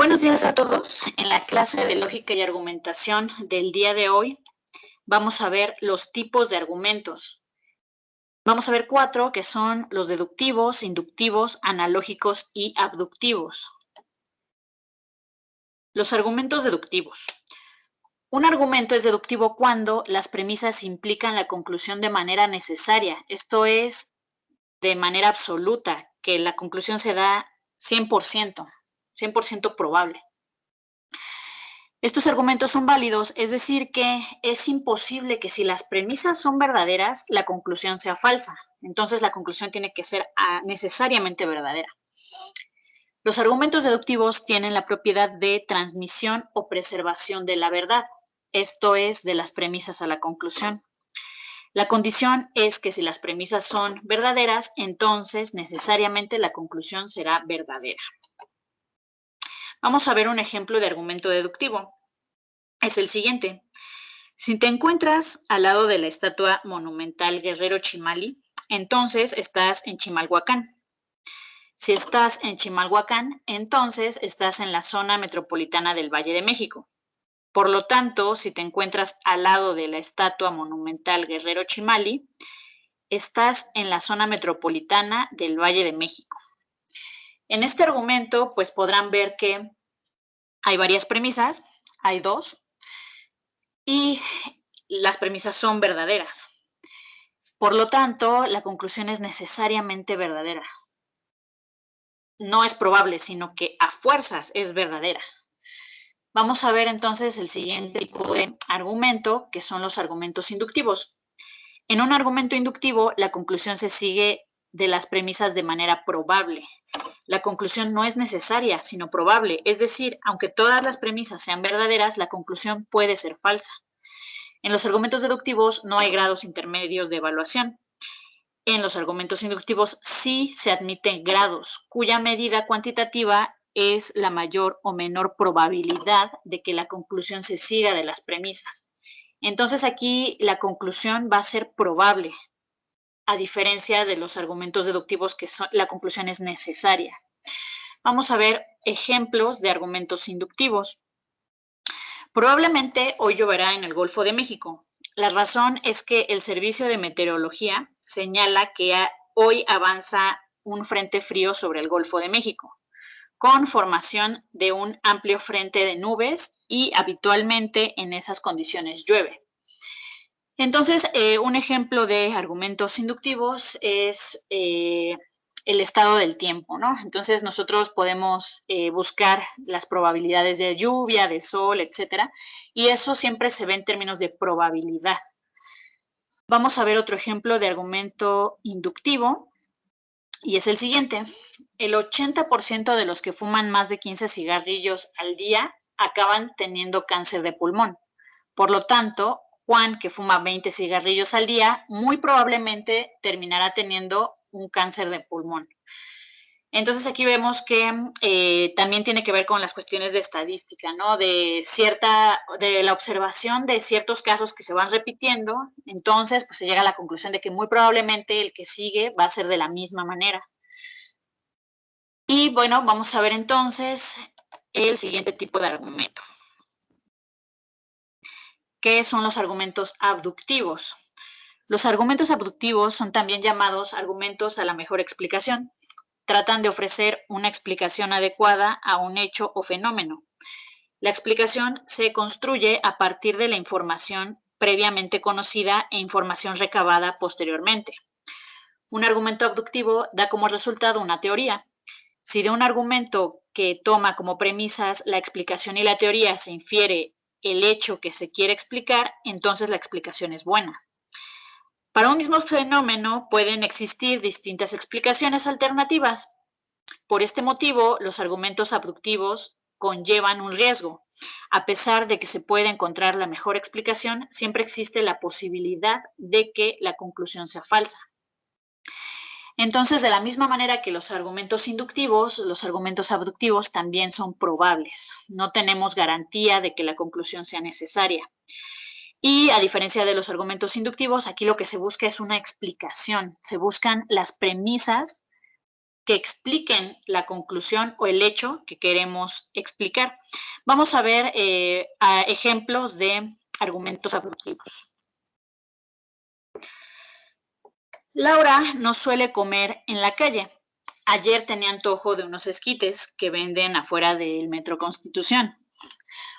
Buenos días a todos. En la clase de lógica y argumentación del día de hoy vamos a ver los tipos de argumentos. Vamos a ver 4, que son los deductivos, inductivos, analógicos y abductivos. Los argumentos deductivos. Un argumento es deductivo cuando las premisas implican la conclusión de manera necesaria, esto es, de manera absoluta, que la conclusión se da 100% probable. Estos argumentos son válidos, es decir, que es imposible que si las premisas son verdaderas, la conclusión sea falsa. Entonces, la conclusión tiene que ser necesariamente verdadera. Los argumentos deductivos tienen la propiedad de transmisión o preservación de la verdad, esto es, de las premisas a la conclusión. La condición es que si las premisas son verdaderas, entonces necesariamente la conclusión será verdadera. Vamos a ver un ejemplo de argumento deductivo. Es el siguiente. Si te encuentras al lado de la estatua monumental Guerrero Chimali, entonces estás en Chimalhuacán. Si estás en Chimalhuacán, entonces estás en la zona metropolitana del Valle de México. Por lo tanto, si te encuentras al lado de la estatua monumental Guerrero Chimali, estás en la zona metropolitana del Valle de México. En este argumento, pues podrán ver que hay varias premisas, hay 2, y las premisas son verdaderas. Por lo tanto, la conclusión es necesariamente verdadera. No es probable, sino que a fuerzas es verdadera. Vamos a ver entonces el siguiente tipo de argumento, que son los argumentos inductivos. En un argumento inductivo, la conclusión se sigue de las premisas de manera probable. La conclusión no es necesaria, sino probable, es decir, aunque todas las premisas sean verdaderas, la conclusión puede ser falsa. En los argumentos deductivos no hay grados intermedios de evaluación. En los argumentos inductivos sí se admiten grados, cuya medida cuantitativa es la mayor o menor probabilidad de que la conclusión se siga de las premisas. Entonces aquí la conclusión va a ser probable, a diferencia de los argumentos deductivos que la conclusión es necesaria. Vamos a ver ejemplos de argumentos inductivos. Probablemente hoy lloverá en el Golfo de México. La razón es que el Servicio de Meteorología señala que hoy avanza un frente frío sobre el Golfo de México, con formación de un amplio frente de nubes y habitualmente en esas condiciones llueve. Entonces, un ejemplo de argumentos inductivos es el estado del tiempo, ¿no? Entonces, nosotros podemos buscar las probabilidades de lluvia, de sol, etcétera, y eso siempre se ve en términos de probabilidad. Vamos a ver otro ejemplo de argumento inductivo, y es el siguiente. El 80% de los que fuman más de 15 cigarrillos al día acaban teniendo cáncer de pulmón. Por lo tanto, Juan, que fuma 20 cigarrillos al día, muy probablemente terminará teniendo un cáncer de pulmón. Entonces aquí vemos que también tiene que ver con las cuestiones de estadística, ¿no? De la observación de ciertos casos que se van repitiendo, entonces pues se llega a la conclusión de que muy probablemente el que sigue va a ser de la misma manera. Y bueno, vamos a ver entonces el siguiente tipo de argumento. ¿Qué son los argumentos abductivos? Los argumentos abductivos son también llamados argumentos a la mejor explicación. Tratan de ofrecer una explicación adecuada a un hecho o fenómeno. La explicación se construye a partir de la información previamente conocida e información recabada posteriormente. Un argumento abductivo da como resultado una teoría. Si de un argumento que toma como premisas la explicación y la teoría se infiere el hecho que se quiere explicar, entonces la explicación es buena. Para un mismo fenómeno pueden existir distintas explicaciones alternativas. Por este motivo, los argumentos abductivos conllevan un riesgo. A pesar de que se puede encontrar la mejor explicación, siempre existe la posibilidad de que la conclusión sea falsa. Entonces, de la misma manera que los argumentos inductivos, los argumentos abductivos también son probables. No tenemos garantía de que la conclusión sea necesaria. Y a diferencia de los argumentos inductivos, aquí lo que se busca es una explicación. Se buscan las premisas que expliquen la conclusión o el hecho que queremos explicar. Vamos a ver ejemplos de argumentos abductivos. Laura no suele comer en la calle. Ayer tenía antojo de unos esquites que venden afuera del Metro Constitución.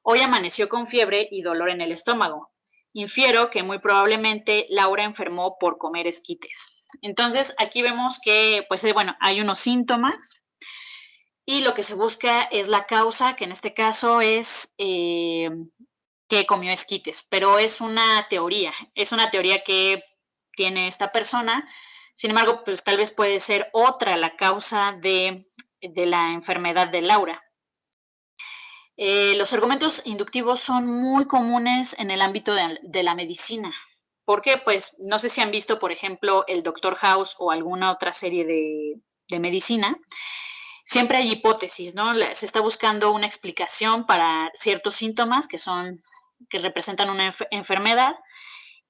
Hoy amaneció con fiebre y dolor en el estómago. Infiero que muy probablemente Laura enfermó por comer esquites. Entonces, aquí vemos que, pues, bueno, hay unos síntomas y lo que se busca es la causa, que en este caso es que comió esquites, pero es una teoría que tiene esta persona. Sin embargo, pues tal vez puede ser otra la causa de la enfermedad de Laura. Los argumentos inductivos son muy comunes en el ámbito de la medicina. ¿Por qué? Pues no sé si han visto, por ejemplo, el Doctor House o alguna otra serie de medicina. Siempre hay hipótesis, ¿no? Se está buscando una explicación para ciertos síntomas que representan una enfermedad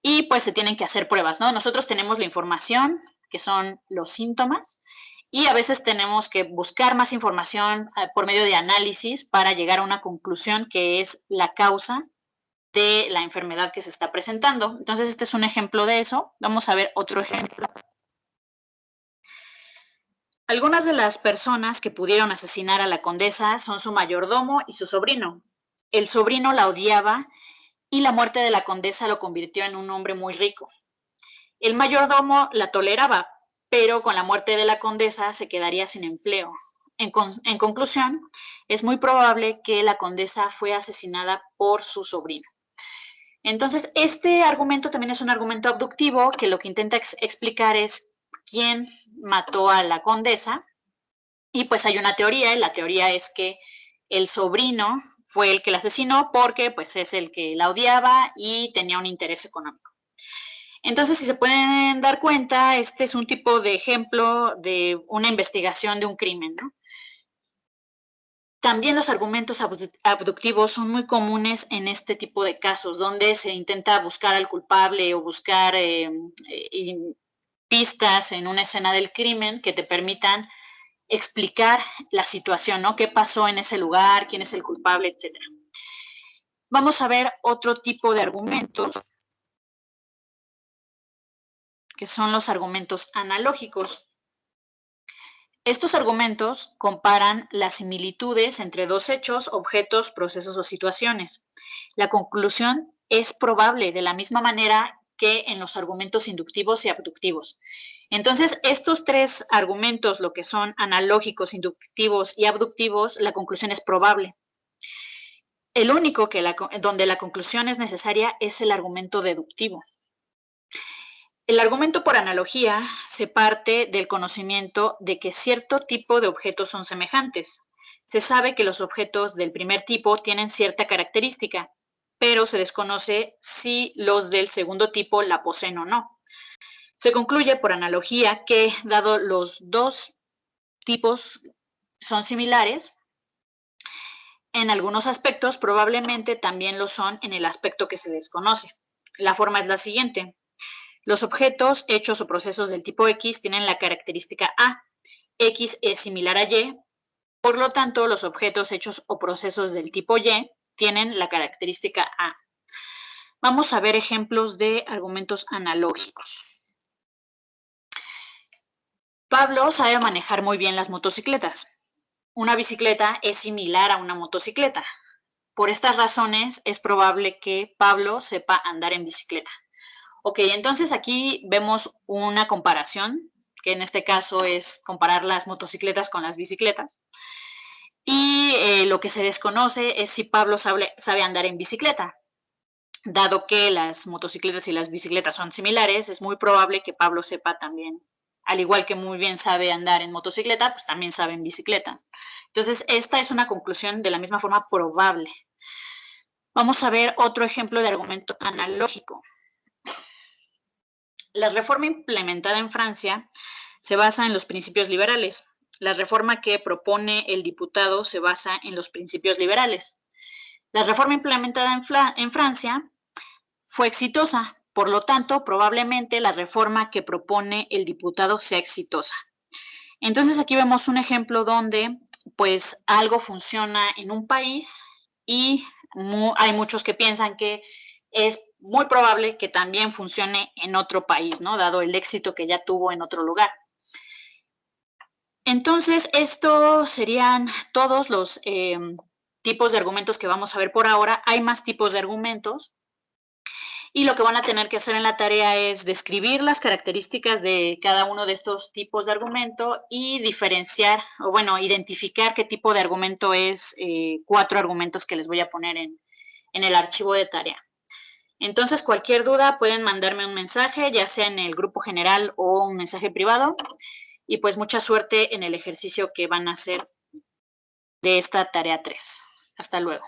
y pues se tienen que hacer pruebas, ¿no? Nosotros tenemos la información, que son los síntomas, y a veces tenemos que buscar más información por medio de análisis para llegar a una conclusión que es la causa de la enfermedad que se está presentando. Entonces, este es un ejemplo de eso. Vamos a ver otro ejemplo. Algunas de las personas que pudieron asesinar a la condesa son su mayordomo y su sobrino. El sobrino la odiaba y la muerte de la condesa lo convirtió en un hombre muy rico. El mayordomo la toleraba, pero con la muerte de la condesa se quedaría sin empleo. En conclusión, es muy probable que la condesa fue asesinada por su sobrino. Entonces, este argumento también es un argumento abductivo que lo que intenta explicar es quién mató a la condesa. Y pues hay una teoría, y la teoría es que el sobrino fue el que la asesinó porque pues es el que la odiaba y tenía un interés económico. Entonces, si se pueden dar cuenta, este es un tipo de ejemplo de una investigación de un crimen, ¿no? También los argumentos abductivos son muy comunes en este tipo de casos, donde se intenta buscar al culpable o buscar pistas en una escena del crimen que te permitan explicar la situación, ¿no? ¿Qué pasó en ese lugar? ¿Quién es el culpable? Etcétera. Vamos a ver otro tipo de argumentos, que son los argumentos analógicos. Estos argumentos comparan las similitudes entre dos hechos, objetos, procesos o situaciones. La conclusión es probable de la misma manera que en los argumentos inductivos y abductivos. Entonces, estos tres argumentos, lo que son analógicos, inductivos y abductivos, la conclusión es probable. El único donde la conclusión es necesaria es el argumento deductivo. El argumento por analogía se parte del conocimiento de que cierto tipo de objetos son semejantes. Se sabe que los objetos del primer tipo tienen cierta característica, pero se desconoce si los del segundo tipo la poseen o no. Se concluye por analogía que, dado los dos tipos son similares, en algunos aspectos probablemente también lo son en el aspecto que se desconoce. La forma es la siguiente. Los objetos, hechos o procesos del tipo X tienen la característica A. X es similar a Y, por lo tanto, los objetos, hechos o procesos del tipo Y tienen la característica A. Vamos a ver ejemplos de argumentos analógicos. Pablo sabe manejar muy bien las motocicletas. Una bicicleta es similar a una motocicleta. Por estas razones, es probable que Pablo sepa andar en bicicleta. Ok, entonces aquí vemos una comparación, que en este caso es comparar las motocicletas con las bicicletas. Y lo que se desconoce es si Pablo sabe andar en bicicleta. Dado que las motocicletas y las bicicletas son similares, es muy probable que Pablo sepa también, al igual que muy bien sabe andar en motocicleta, pues también sabe en bicicleta. Entonces, esta es una conclusión de la misma forma probable. Vamos a ver otro ejemplo de argumento analógico. La reforma implementada en Francia se basa en los principios liberales. La reforma que propone el diputado se basa en los principios liberales. La reforma implementada en Francia fue exitosa, por lo tanto, probablemente la reforma que propone el diputado sea exitosa. Entonces, aquí vemos un ejemplo donde, pues, algo funciona en un país y hay muchos que piensan que es muy probable que también funcione en otro país, ¿no? Dado el éxito que ya tuvo en otro lugar. Entonces, estos serían todos los tipos de argumentos que vamos a ver por ahora. Hay más tipos de argumentos. Y lo que van a tener que hacer en la tarea es describir las características de cada uno de estos tipos de argumento y diferenciar, o bueno, identificar qué tipo de argumento es 4 argumentos que les voy a poner en el archivo de tarea. Entonces, cualquier duda pueden mandarme un mensaje, ya sea en el grupo general o un mensaje privado. Y pues mucha suerte en el ejercicio que van a hacer de esta tarea 3. Hasta luego.